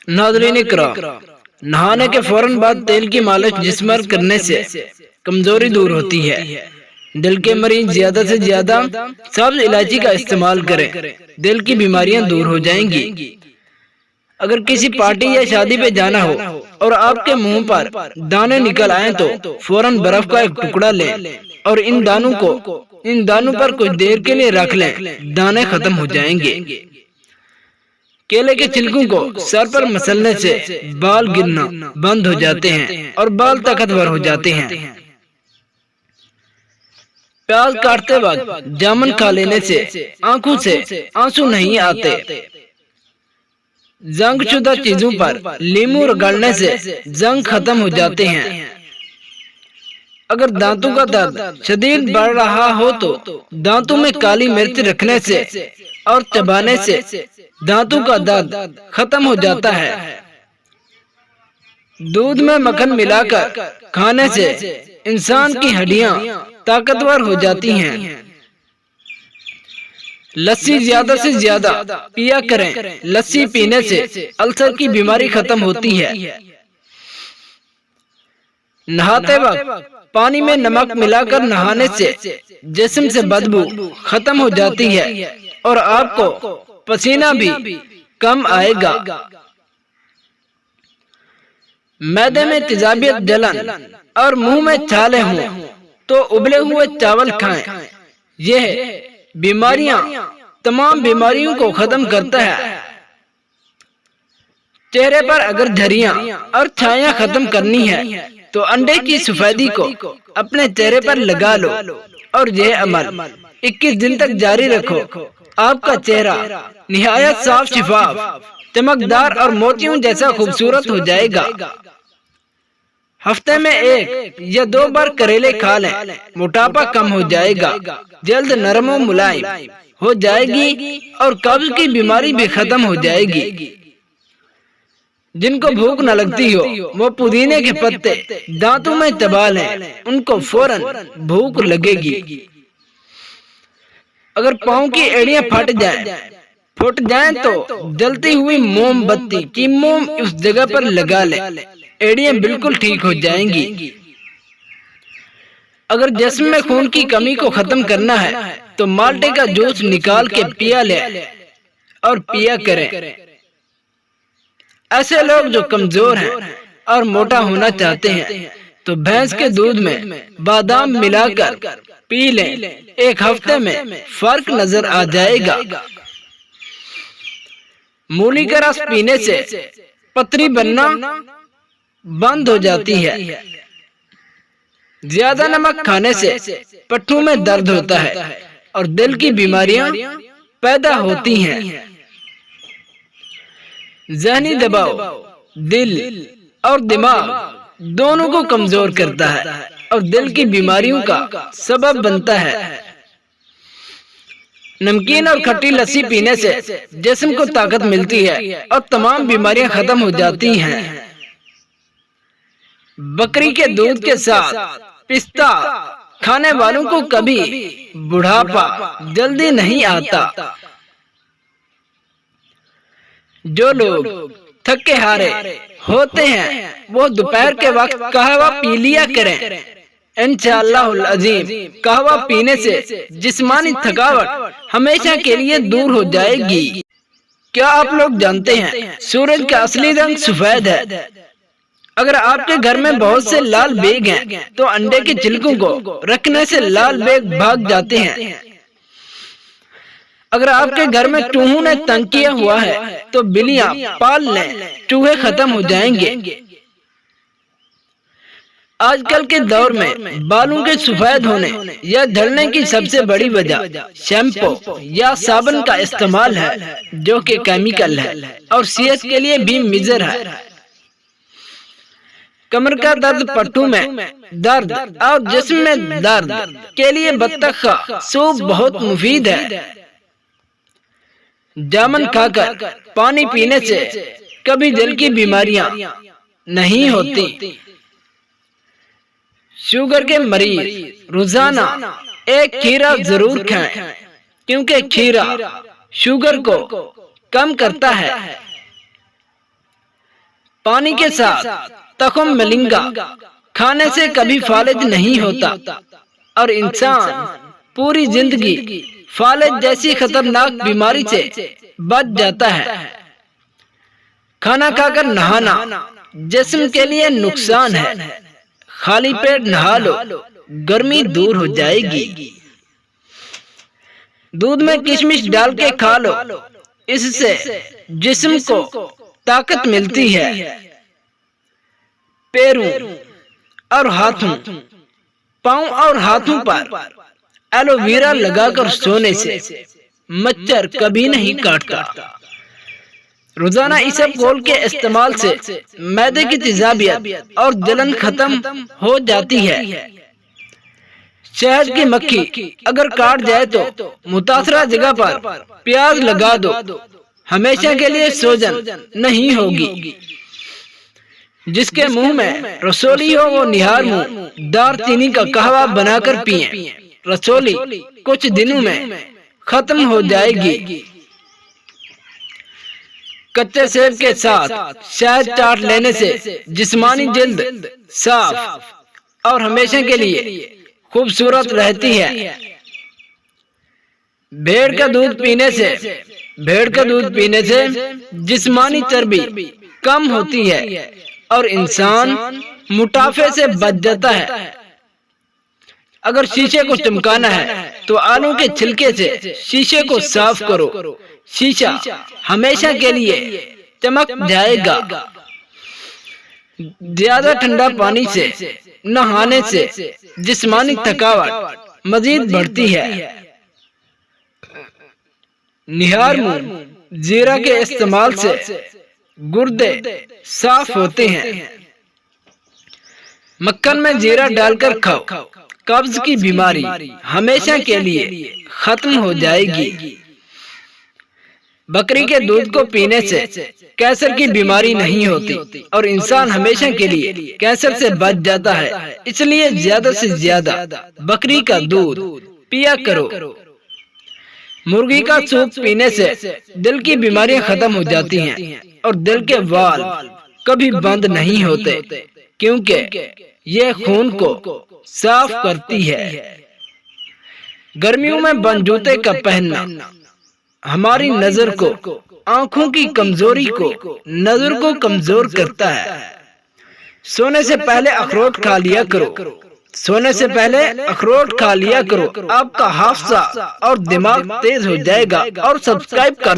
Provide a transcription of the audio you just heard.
नाज़रीन इकराम, नहाने के फौरन बाद तेल की मालिश जिस्म पर करने से कमजोरी दूर होती है। दिल के मरीज ज्यादा से ज्यादा सब्ज इलायची का इस्तेमाल करें, दिल की बीमारियां दूर हो जाएंगी। अगर किसी पार्टी या शादी पे जाना हो और आपके मुंह पर दाने निकल आए तो फौरन बर्फ का एक टुकड़ा लें और इन दानों पर कुछ देर के लिए रख लें, दाने खत्म हो जाएंगे। केले के छिलकों को सर पर मसलने से बाल गिरना बंद हो जाते हैं और बाल ताकतवर हो जाते हैं। प्याज काटते वक्त जामुन खा लेने से आंखों से आंसू नहीं आते। जंग शुदा चीजों पर लीमू रगड़ने से जंग खत्म हो जाते हैं। अगर दांतों का दर्द शदीद बढ़ रहा हो तो दांतों में काली मिर्च रखने से और चबाने से दांतों का दर्द खत्म हो जाता है। दूध में मक्खन मिलाकर खाने से इंसान की हड्डियां ताकतवर हो जाती हैं। लस्सी ज्यादा से ज्यादा पिया करें, लस्सी पीने से अल्सर की बीमारी खत्म होती है। नहाते वक्त पानी में नमक मिलाकर नहाने से जिस्म से बदबू खत्म हो जाती है और आपको पसीना भी कम आएगा। मैदे में तेजाबियत, जलन और मुंह में छाले हों तो उबले हुए चावल खाएं। यह बीमारियां तमाम बीमारियों को खत्म करता है। चेहरे पर अगर झरियां और छाया खत्म करनी है तो अंडे की सफेदी को अपने चेहरे पर लगा लो और यह अमल 21 दिन तक जारी रखो। आपका चेहरा निहायत साफ शिफाफ, चमकदार और मोतियों जैसा खूबसूरत हो जाएगा। हफ्ते में 1 या 2 बार करेले खा लें, मोटापा कम हो जाएगा, जल्द नरम और मुलायम हो जाएगी और कब्ज की बीमारी भी खत्म हो जाएगी। जिनको भूख न लगती हो वो पुदीने के पत्ते दांतों में चबा लें, उनको फौरन भूख लगेगी। अगर पाँव की एड़ियां फट जाएं तो जलती हुई मोमबत्ती की मोम उस जगह पर लगा लें, एड़ियां बिल्कुल ठीक हो जाएंगी। अगर जिस्म में खून की कमी को खत्म करना है तो माल्टे का जूस निकाल के पिया लें और पिया करें। ऐसे लोग जो कमजोर हैं और मोटा होना चाहते हैं तो भैंस के दूध में बादाम मिलाकर पी लें, 1 हफ्ते में फर्क नजर आ जाएगा। मूली का रस पीने से पथरी बनना बंद हो जाती है। ज्यादा नमक खाने से पट्टों में दर्द होता है और दिल की बीमारियां पैदा होती हैं। ज़हनी दबाव दिल और दिमाग दोनों को कमजोर करता है और दिल की बीमारियों का सबब बनता है। नमकीन और खट्टी लस्सी पीने से जिस्म को ताकत मिलती है और तमाम बीमारियां खत्म हो जाती हैं। बकरी के दूध के साथ पिस्ता खाने वालों को कभी बुढ़ापा जल्दी नहीं आता। जो लोग थके हारे होते हैं वो दोपहर के वक्त कहवा पी लिया करें। इंशाअल्लाहुल अज़ीम कहवा पीने से जिस्मानी थकावट हमेशा के लिए दूर हो जाएगी। क्या आप लोग जानते हैं सूरज का असली रंग सफेद है। अगर आपके घर में बहुत से लाल बेग हैं तो अंडे के छिलकों को रखने से लाल बेग भाग जाते हैं। अगर आपके घर में चूहों ने तंग किया हुआ है तो बिल्लियां पाल लें, चूहे खत्म हो जाएंगे। आजकल के दौर में बालों के सफेद होने या झड़ने की सबसे बड़ी वजह शैम्पू या साबुन का इस्तेमाल है, जो कि केमिकल है और सेहत के लिए भी मुज़र है। कमर का दर्द, पट्टों में दर्द और जिस्म में दर्द के लिए बत्तख का सूप बहुत मुफीद है। जामुन खाकर पानी पीने से कभी दिल की बीमारियां नहीं होती। शुगर के मरीज रोजाना 1 खीरा जरूर खाएं, क्योंकि खीरा शुगर को कम करता है। پانی کے ساتھ تخم ملنگا کھانے سے کبھی فالج نہیں ہوتا اور انسان پوری زندگی فالج جیسی خطرناک بیماری سے بچ جاتا ہے۔ کھانا کھا کر نہانا جسم کے لیے نقصان ہے، خالی پیٹ نہا لو، گرمی دور ہو جائے گی۔ دودھ میں کشمش ڈال کے کھا لو، اس سے جسم کو طاقت ملتی ہے۔ پیروں اور ہاتھوں، پاؤں اور ہاتھوں پر ایلو ویرا لگا کر سونے سے مچھر کبھی نہیں کاٹتا۔ روزانہ اسبگول کے استعمال سے معدے کی تیزابیت اور جلن ختم ہو جاتی ہے۔ شہد کی مکھی اگر کاٹ جائے تو متاثرہ جگہ پر پیاز لگا دو، ہمیشہ کے لیے سوجن نہیں ہوگی۔ جس کے منہ میں رسولی ہو وہ نہار منہ دار چینی کا قہوہ بنا کر پئیں، رسولی کچھ دنوں میں ختم ہو جائے گی۔ کچے سیب کے ساتھ شہد چاٹ لینے سے جسمانی جلد صاف اور ہمیشہ کے لیے خوبصورت رہتی ہے۔ بھیڑ کا دودھ پینے سے جسمانی چربی کم ہوتی ہے اور انسان موٹاپے سے بچ جاتا ہے۔ اگر شیشے کو چمکانا ہے تو آلو کے چھلکے سے شیشے کو صاف کرو، شیشہ ہمیشہ کے لیے چمک جائے گا۔ زیادہ ٹھنڈا پانی سے نہانے سے جسمانی تھکاوٹ مزید بڑھتی ہے۔ نہار منہ زیرہ کے استعمال سے گردے صاف ہوتے ہیں۔ مکھن میں زیرہ ڈال کر کھاؤ، قبض کی بیماری ہمیشہ کے لیے ختم ہو جائے گی۔ بکری کے دودھ کو پینے سے کینسر کی بیماری نہیں ہوتی اور انسان ہمیشہ کے لیے کینسر سے بچ جاتا ہے۔ اس لیے زیادہ سے زیادہ بکری کا دودھ پیا کرو۔ مرغی کا سوپ پینے سے دل کی بیماریاں ختم ہو جاتی ہیں اور دل کے والو کبھی بند نہیں ہوتے، کیونکہ یہ خون کو صاف کرتی ہے۔ گرمیوں میں بند جوتے کا پہننا ہماری نظر کو، آنکھوں کی کمزوری کو، نظر کو کمزور کرتا ہے۔ سونے سے پہلے اخروٹ کھا لیا کرو، سونے سے پہلے اخروٹ کھا لیا کرو، آپ کا حافظہ اور دماغ تیز ہو جائے گا۔ اور سبسکرائب کر